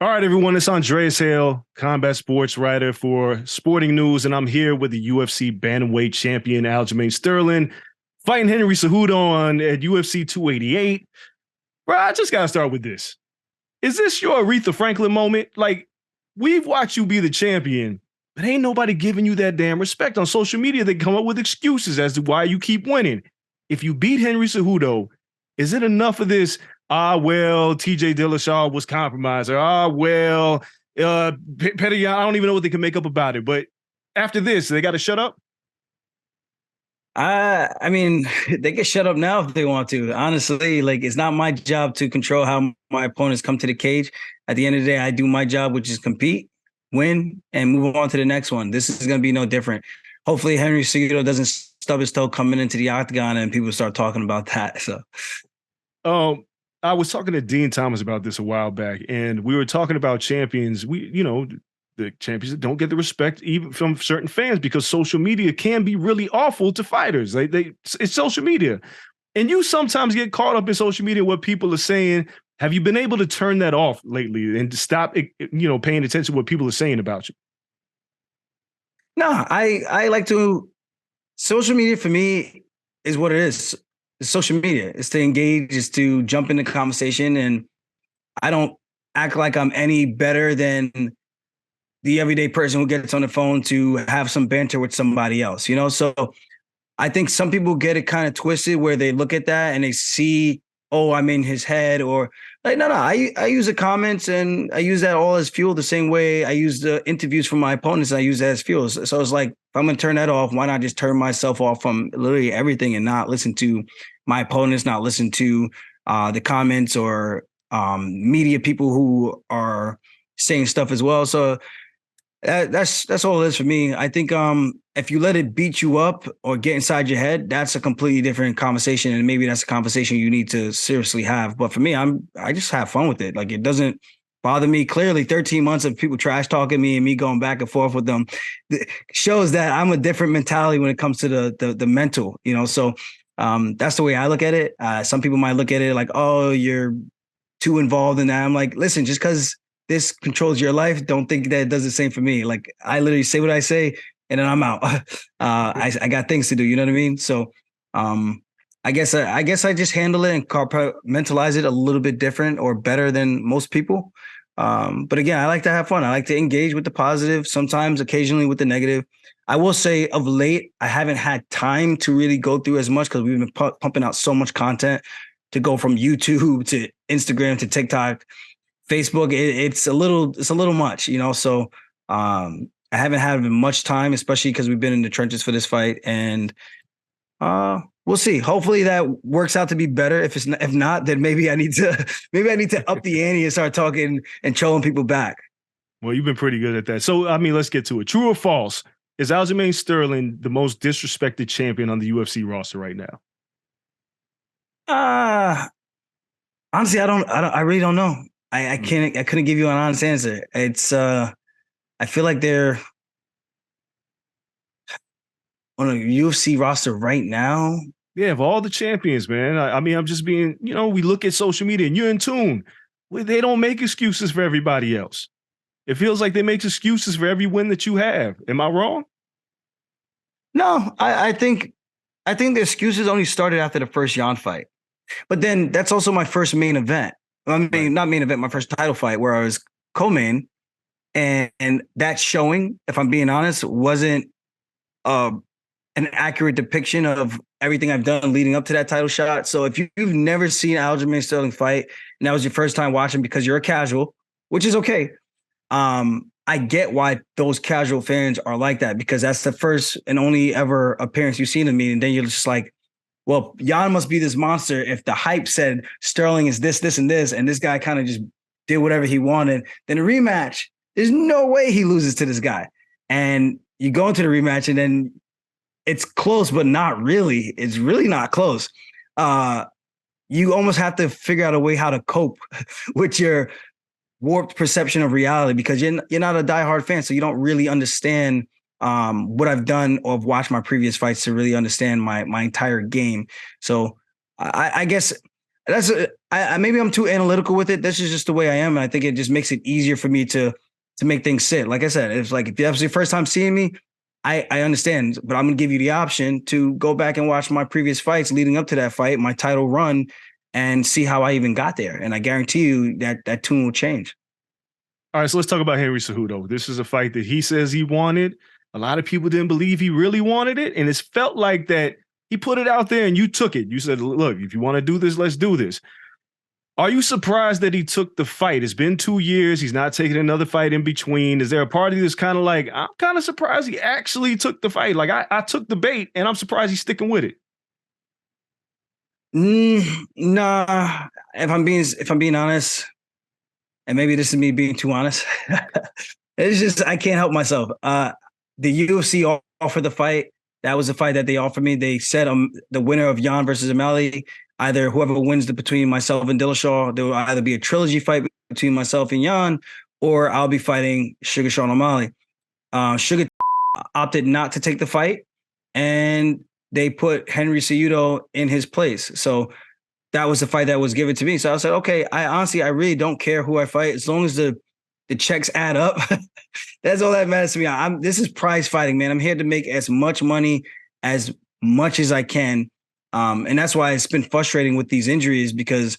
All right, everyone, it's Andreas Hale, combat sports writer for Sporting News, and I'm here with the UFC bantamweight champion Aljamain Sterling, fighting Henry Cejudo at UFC 288. Bro, I just gotta start with this. Is this your Aretha Franklin moment? Like, we've watched you be the champion, but ain't nobody giving you that damn respect on social media. They come up with excuses as to why you keep winning. If you beat Henry Cejudo, is it enough of this? Well, TJ Dillashaw was compromised. Or, Petty, I don't even know what they can make up about it. But after this, they got to shut up. I mean, they can shut up now if they want to. Honestly, like it's not my job to control how my opponents come to the cage. At the end of the day, I do my job, which is compete, win, and move on to the next one. This is going to be no different. Hopefully, Henry Cejudo doesn't stub his toe coming into the octagon and people start talking about that. So, um, I was talking to Dean Thomas about this a while back, and we were talking about champions. The champions that don't get the respect even from certain fans because social media can be really awful to fighters. It's social media, and you sometimes get caught up in social media what people are saying. Have you been able to turn that off lately and to stop, paying attention to what people are saying about you? no, I like to. Social media for me is what it is. It's social media. It's to engage. It's to jump in the conversation, and I don't act like I'm any better than the everyday person who gets on the phone to have some banter with somebody else, you know? So I think some people get it kind of twisted where they look at that and they see, oh, I'm in his head, or like, no, I use the comments and I use that all as fuel the same way I use the interviews from my opponents. I use that as fuel. So it's like, if I'm going to turn that off, why not just turn myself off from literally everything and not listen to my opponents, not listen to the comments or media people who are saying stuff as well. So that's all it is for me. I think if you let it beat you up or get inside your head, that's a completely different conversation, and maybe that's a conversation you need to seriously have. But for me, I just have fun with it. Like it doesn't bother me. Clearly, 13 months of people trash talking me and me going back and forth with them shows that I'm a different mentality when it comes to the mental. You know, so that's the way I look at it. Some people might look at it like, oh, you're too involved in that. I'm like, listen, just because this controls your life, don't think that it does the same for me. Like I literally say what I say and then I'm out. I got things to do. You know what I mean? So I guess I just handle it and compartmentalize it a little bit different or better than most people. But again, I like to have fun. I like to engage with the positive, sometimes occasionally with the negative. I will say of late, I haven't had time to really go through as much because we've been pumping out so much content to go from YouTube to Instagram to TikTok. Facebook, it's a little much, you know. So I haven't had much time, especially because we've been in the trenches for this fight, and we'll see. Hopefully that works out to be better. If not, then maybe I need to up the ante and start talking and trolling people back. Well, you've been pretty good at that. So, I mean, let's get to it. True or false? Is Aljamain Sterling the most disrespected champion on the UFC roster right now? Uh Honestly, I really don't know. I couldn't give you an honest answer. It's I feel like they're on a UFC roster right now. Yeah, of all the champions, man. I mean, I'm just being, we look at social media and you're in tune. They don't make excuses for everybody else. It feels like they make excuses for every win that you have. Am I wrong? No, I think the excuses only started after the first Jan fight. But then that's also my first main event. I mean, right. Not main event, my first title fight where I was co-main. And that showing, if I'm being honest, wasn't an accurate depiction of everything I've done leading up to that title shot. So if you've never seen Aljamain Sterling fight, and that was your first time watching because you're a casual, which is okay. I get why those casual fans are like that, because that's the first and only ever appearance you've seen of me. And then you're just like, well, Jan must be this monster if the hype said Sterling is this, and this guy kind of just did whatever he wanted. Then a rematch, there's no way he loses to this guy. And you go into the rematch and then it's close, but not really. It's really not close. You almost have to figure out a way how to cope with your warped perception of reality because you're not a diehard fan, so you don't really understand what I've done or have watched my previous fights to really understand my entire game. So I guess I I maybe I'm too analytical with it. This is just the way I am. And I think it just makes it easier for me to make things sit. Like I said, if that's your first time seeing me, I understand, but I'm going to give you the option to go back and watch my previous fights leading up to that fight, my title run, and see how I even got there. And I guarantee you that tune will change. All right, so let's talk about Henry Cejudo. This is a fight that he says he wanted. A lot of people didn't believe he really wanted it, and it's felt like that he put it out there and you took it. You said, look, if you want to do this, let's do this. Are you surprised that he took the fight? It's been 2 years. He's not taking another fight in between. Is there a party that's kind of like, I'm kind of surprised he actually took the fight? Like, I took the bait, and I'm surprised he's sticking with it. Nah, if I'm being honest, and maybe this is me being too honest, it's just I can't help myself. The UFC offered the fight. That was the fight that they offered me. They said the winner of Jan versus O'Malley, either whoever wins between myself and Dillashaw, there will either be a trilogy fight between myself and Jan, or I'll be fighting Sugar Sean O'Malley. Sugar opted not to take the fight, and they put Henry Cejudo in his place. So that was the fight that was given to me. So I said, okay, I really don't care who I fight as long as the checks add up. That's all that matters to me. This is prize fighting, man. I'm here to make as much money as much as I can. And that's why it's been frustrating with these injuries, because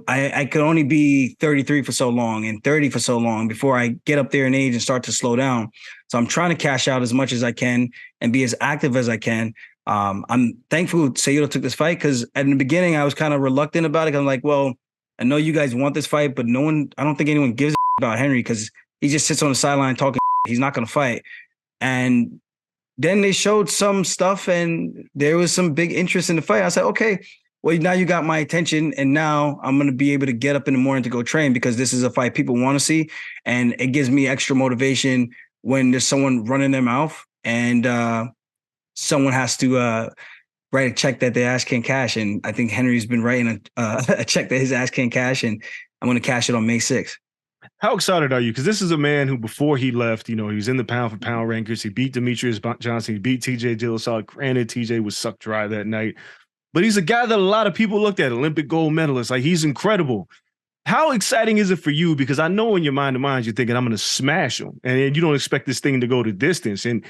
I could only be 33 for so long and 30 for so long before I get up there in age and start to slow down. So I'm trying to cash out as much as I can and be as active as I can. I'm thankful Cejudo took this fight, because in the beginning I was kind of reluctant about it. I'm like, well, I know you guys want this fight, but I don't think anyone gives a about Henry, because he just sits on the sideline talking. He's not going to fight. And then they showed some stuff and there was some big interest in the fight. I said, okay, well, now you got my attention, and now I'm going to be able to get up in the morning to go train, because this is a fight people want to see. And it gives me extra motivation when there's someone running their mouth and someone has to write a check that their ass can't cash. And I think Henry's been writing a check that his ass can't cash, and I'm going to cash it on May 6th. How excited are you? Because this is a man who, before he left, he was in the pound for pound rankings. He beat Demetrius Johnson. He beat TJ Dillashaw. Granted, TJ was sucked dry that night. But he's a guy that a lot of people looked at, Olympic gold medalist. Like, he's incredible. How exciting is it for you? Because I know in your mind of minds, you're thinking, I'm going to smash him. And you don't expect this thing to go to distance. And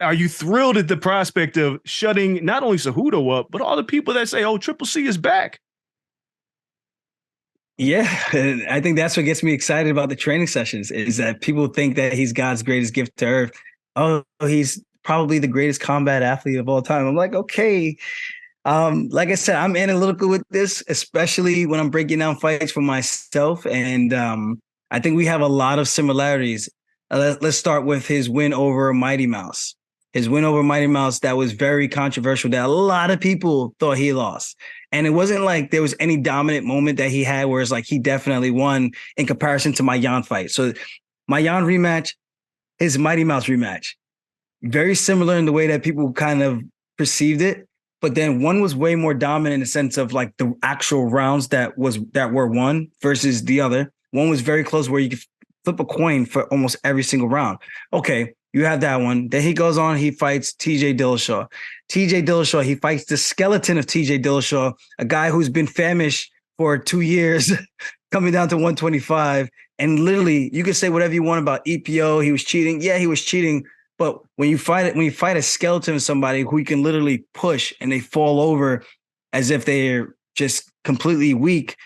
are you thrilled at the prospect of shutting not only Cejudo up, but all the people that say, oh, Triple C is back? Yeah, I think that's what gets me excited about the training sessions, is that people think that he's God's greatest gift to earth. Oh, he's probably the greatest combat athlete of all time. I'm like, okay. Like I said, I'm analytical with this, especially when I'm breaking down fights for myself. And I think we have a lot of similarities. Let's start with his win over Mighty Mouse. His win over Mighty Mouse, that was very controversial, that a lot of people thought he lost. And it wasn't like there was any dominant moment that he had where it's like he definitely won in comparison to my Jan fight. So my Jan rematch, his Mighty Mouse rematch, very similar in the way that people kind of perceived it. But then one was way more dominant in the sense of like the actual rounds that were won versus the other. One was very close where you could flip a coin for almost every single round. Okay, you have that one. Then he goes on, he fights TJ Dillashaw. TJ Dillashaw, he fights the skeleton of TJ Dillashaw, a guy who's been famished for 2 years, coming down to 125. And literally, you can say whatever you want about EPO. He was cheating. Yeah, he was cheating. But when you fight a skeleton of somebody who you can literally push and they fall over as if they're just completely weak,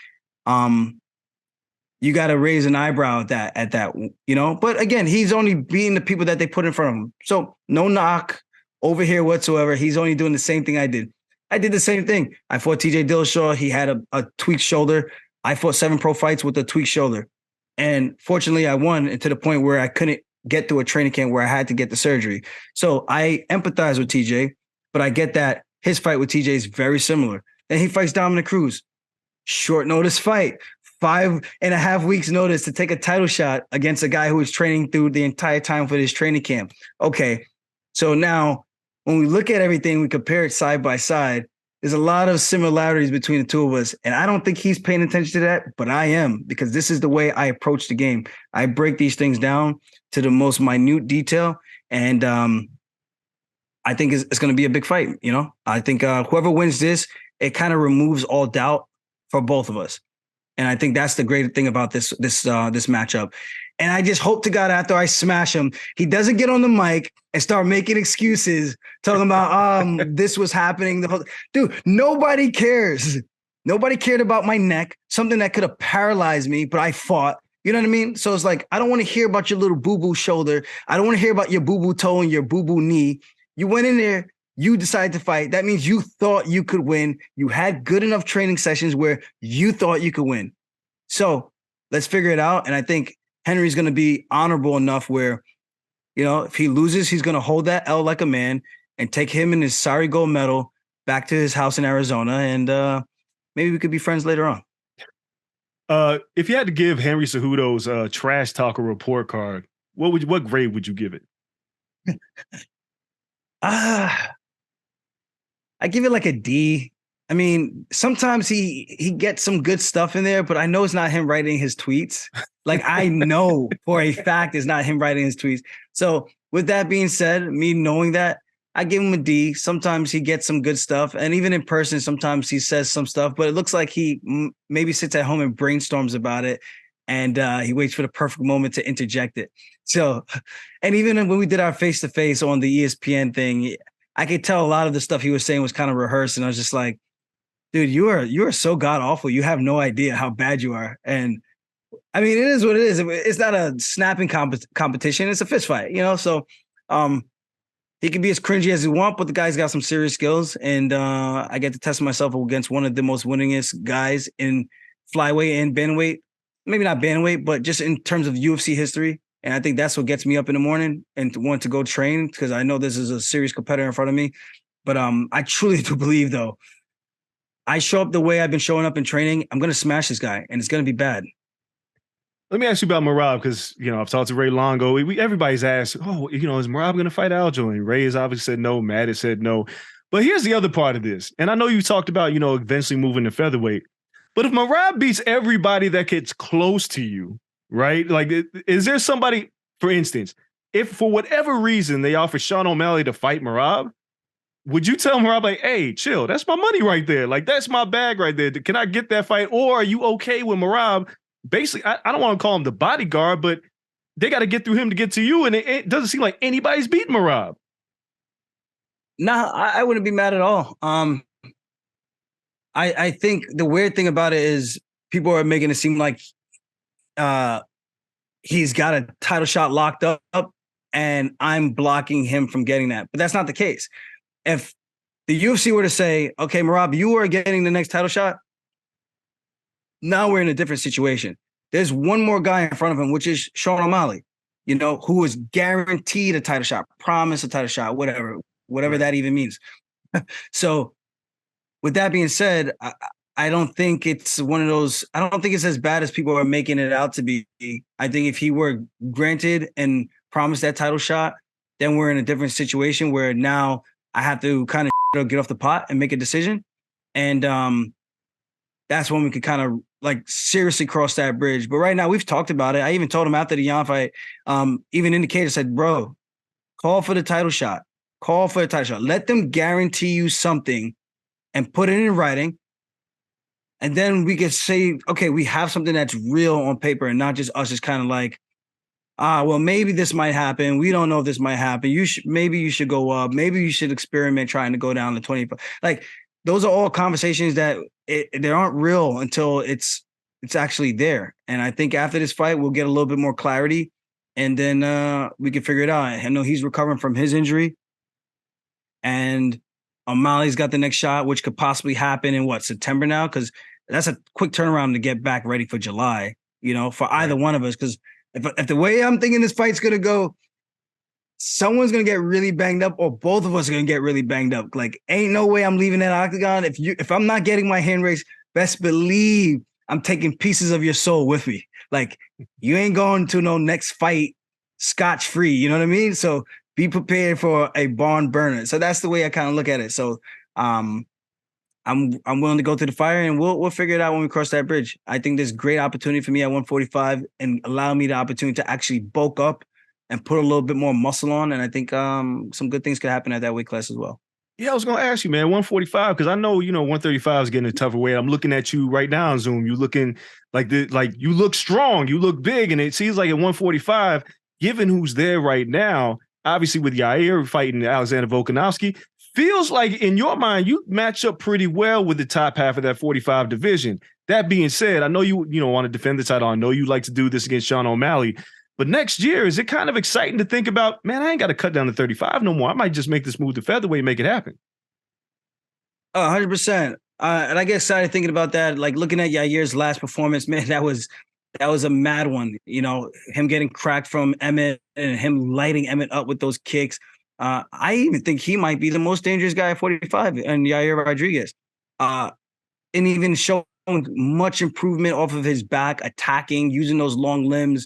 you got to raise an eyebrow at that, But again, he's only beating the people that they put in front of him. So no knock over here whatsoever. He's only doing the same thing I did. I did the same thing. I fought TJ Dillashaw. He had a tweaked shoulder. I fought 7 pro fights with a tweaked shoulder. And fortunately, I won to the point where I couldn't get through a training camp where I had to get the surgery. So I empathize with TJ, but I get that his fight with TJ is very similar. Then he fights Dominic Cruz. Short notice fight. 5.5 weeks notice to take a title shot against a guy who was training through the entire time for this training camp. Okay. So now when we look at everything, we compare it side by side, there's a lot of similarities between the two of us. And I don't think he's paying attention to that, but I am, because this is the way I approach the game. I break these things down to the most minute detail. And I think it's going to be a big fight. I think whoever wins this, it kind of removes all doubt for both of us. And I think that's the great thing about this matchup. And I just hope to God after I smash him, he doesn't get on the mic and start making excuses, talking about this was happening. Dude, nobody cares. Nobody cared about my neck, something that could have paralyzed me, but I fought. You know what I mean? So it's like, I don't want to hear about your little boo-boo shoulder. I don't want to hear about your boo-boo toe and your boo-boo knee. You went in there, you decided to fight. That means you thought you could win. You had good enough training sessions where you thought you could win. So let's figure it out. And I think Henry's going to be honorable enough where, you know, if he loses, he's going to hold that L like a man and take him and his sorry gold medal back to his house in Arizona. And maybe we could be friends later on. If you had to give Henry Cejudo's trash talker report card, what grade would you give it? I give it like a D. I mean, sometimes he gets some good stuff in there, but I know it's not him writing his tweets. Like, I know for a fact it's not him writing his tweets. So with that being said, me knowing that, I give him a D. Sometimes he gets some good stuff. And even in person, sometimes he says some stuff, but it looks like he maybe sits at home and brainstorms about it. And he waits for the perfect moment to interject it. So, and even when we did our face-to-face on the ESPN thing, I could tell a lot of the stuff he was saying was kind of rehearsed. And I was just like, dude, you are so god awful. You have no idea how bad you are. And I mean, it is what it is. It's not a snapping competition. It's a fist fight, you know? So he can be as cringy as he wants, but the guy's got some serious skills. And I get to test myself against one of the most winningest guys in flyweight and bantamweight. Maybe not bantamweight, but just in terms of UFC history. And I think that's what gets me up in the morning and to want to go train, because I know this is a serious competitor in front of me. But I truly do believe, though, I show up the way I've been showing up in training, I'm going to smash this guy, and it's going to be bad. Let me ask you about Merab, because, you know, I've talked to Ray Longo. Everybody's asked, oh, you know, is Merab going to fight Aljamain? Ray has obviously said no. Matt has said no. But here's the other part of this. And I know you talked about, you know, eventually moving to featherweight. But if Merab beats everybody that gets close to you, right? Like, is there somebody, for instance, if for whatever reason they offer Sean O'Malley to fight Merab, would you tell Merab, like, hey, chill, that's my money right there. Like, that's my bag right there. Can I get that fight? Or are you okay with Merab? Basically, I don't want to call him the bodyguard, but they got to get through him to get to you. And it doesn't seem like anybody's beating Merab. No, I wouldn't be mad at all. I think the weird thing about it is people are making it seem like he's got a title shot locked up and I'm blocking him from getting that. But that's not the case. If the UFC were to say, okay, Merab, you are getting the next title shot, now we're in a different situation. There's one more guy in front of him, which is Sean O'Malley, you know, who is guaranteed a title shot, promised a title shot, whatever that even means. So with that being said, I don't think it's one of those, I don't think it's as bad as people are making it out to be. I think if he were granted and promised that title shot, then we're in a different situation where now I have to kind of get off the pot and make a decision. And that's when we could kind of like seriously cross that bridge. But right now we've talked about it. I even told him after the Yan fight, even indicated, said, bro, call for the title shot. Call for the title shot. Let them guarantee you something and put it in writing. And then we could say, okay, we have something that's real on paper and not just us just kind of like, well, maybe this might happen. We don't know if this might happen. Maybe you should go up. Maybe you should experiment trying to go down to 25. Like, those are all conversations that they aren't real until it's actually there. And I think after this fight, we'll get a little bit more clarity, and then we can figure it out. I know he's recovering from his injury, and O'Malley's got the next shot, which could possibly happen in September now, because that's a quick turnaround to get back ready for July, you know, for either one of us. Because if the way I'm thinking this fight's going to go, someone's going to get really banged up, or both of us are going to get really banged up. Like, ain't no way I'm leaving that octagon. If I'm not getting my hand raised, best believe I'm taking pieces of your soul with me. Like, you ain't going to no next fight scotch-free. You know what I mean? So be prepared for a barn burner. So that's the way I kind of look at it. So I'm willing to go through the fire, and we'll figure it out when we cross that bridge. I think there's great opportunity for me at 145 and allow me the opportunity to actually bulk up and put a little bit more muscle on. And I think some good things could happen at that weight class as well. Yeah, I was gonna ask you, man, 145, because I know 135 is getting a tougher weight. I'm looking at you right now on Zoom. You looking like you look strong, you look big, and it seems like at 145, given who's there right now, obviously with Yair fighting Alexander Volkanovski, feels like in your mind you match up pretty well with the top half of that 45 division. That being said, I know you want to defend the title. I know you like to do this against Sean O'Malley. But next year, is it kind of exciting to think about, man, I ain't got to cut down to 35 no more. I might just make this move to featherweight and make it happen. 100%. And I get excited thinking about that. Like looking at Yair's last performance, man, that was a mad one. Him getting cracked from Emmett and him lighting Emmett up with those kicks. I even think he might be the most dangerous guy at 45, and Yair Rodriguez. And even showing much improvement off of his back, attacking, using those long limbs,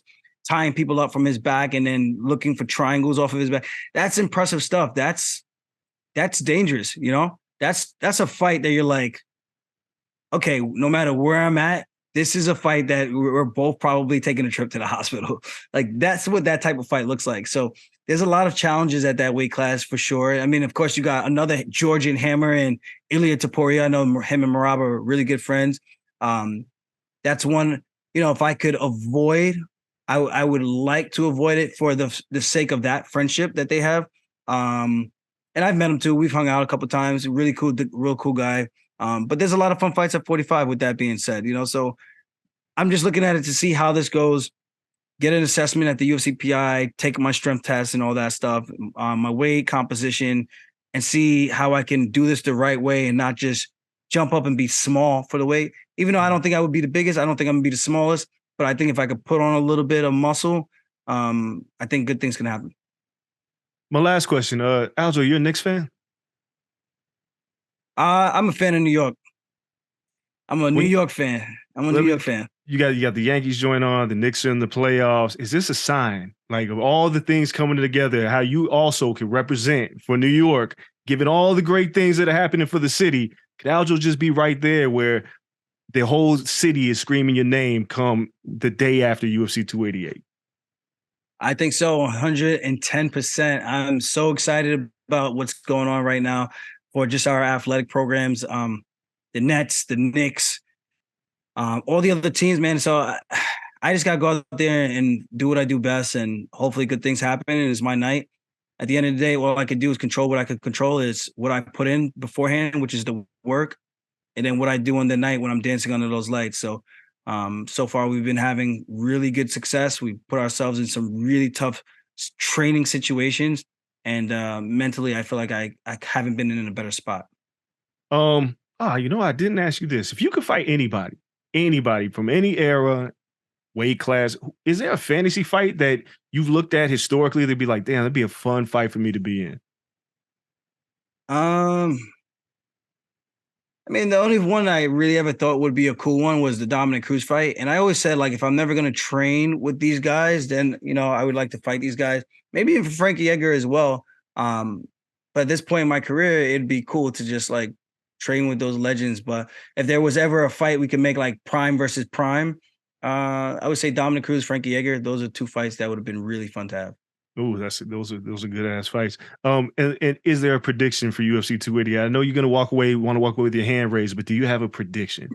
tying people up from his back, and then looking for triangles off of his back. That's impressive stuff. That's dangerous. That's a fight that you're like, okay, no matter where I'm at, this is a fight that we're both probably taking a trip to the hospital. Like that's what that type of fight looks like. So there's a lot of challenges at that weight class for sure. I mean, of course, you got another Georgian hammer and Ilia Topuria. I know him and Merab are really good friends. That's one, if I could avoid, I would like to avoid it for the sake of that friendship that they have. And I've met him too. We've hung out a couple of times. Really cool, real cool guy. But there's a lot of fun fights at 45 with that being said, so I'm just looking at it to see how this goes, get an assessment at the UFC PI, take my strength test and all that stuff, my weight composition, and see how I can do this the right way and not just jump up and be small for the weight. Even though I don't think I would be the biggest, I don't think I'm gonna be the smallest, but I think if I could put on a little bit of muscle, I think good things can happen. My last question, Aljo, you're a Knicks fan? I'm a fan of New York. I'm a New York fan. I'm a New York fan. You got the Yankees join on, the Knicks are in the playoffs. Is this a sign, like, of all the things coming together, how you also can represent for New York, given all the great things that are happening for the city? Could Aljo just be right there where the whole city is screaming your name come the day after UFC 288? I think so, 110%. I'm so excited about what's going on right now for just our athletic programs, the Nets, the Knicks, all the other teams, man. So I just got to go out there and do what I do best, and hopefully good things happen. And it's my night. At the end of the day, all I could do is control what I could control is what I put in beforehand, which is the work, and then what I do on the night when I'm dancing under those lights. So so far we've been having really good success. We put ourselves in some really tough training situations, and mentally I feel like I haven't been in a better spot. I didn't ask you this. If you could fight anybody from any era, weight class, is there a fantasy fight that you've looked at historically that'd be like, damn, that'd be a fun fight for me to be in? I mean, the only one I really ever thought would be a cool one was the Dominic Cruz fight. And I always said, like, if I'm never going to train with these guys, then, I would like to fight these guys. Maybe even for Frankie Edgar as well. But at this point in my career, it'd be cool to just, like, train with those legends. But if there was ever a fight we could make, like, prime versus prime, I would say Dominic Cruz, Frankie Edgar. Those are two fights that would have been really fun to have. Oh, those are good ass fights. And is there a prediction for UFC 280? I know you're gonna want to walk away with your hand raised, but do you have a prediction?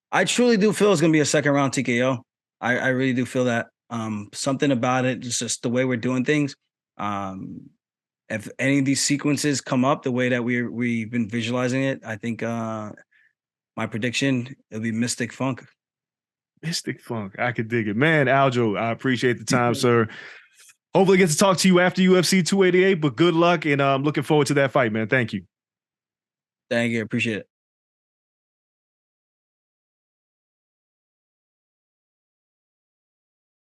I truly do feel it's gonna be a second round TKO. I really do feel that. Something about it, just the way we're doing things. If any of these sequences come up the way that we've been visualizing it, I think my prediction it'll be Mystic Funk. Mystic Funk, I could dig it, man. Aljo, I appreciate the time, sir. Hopefully get to talk to you after UFC 288, but good luck, and I'm looking forward to that fight, man. Thank you. Thank you. Appreciate it.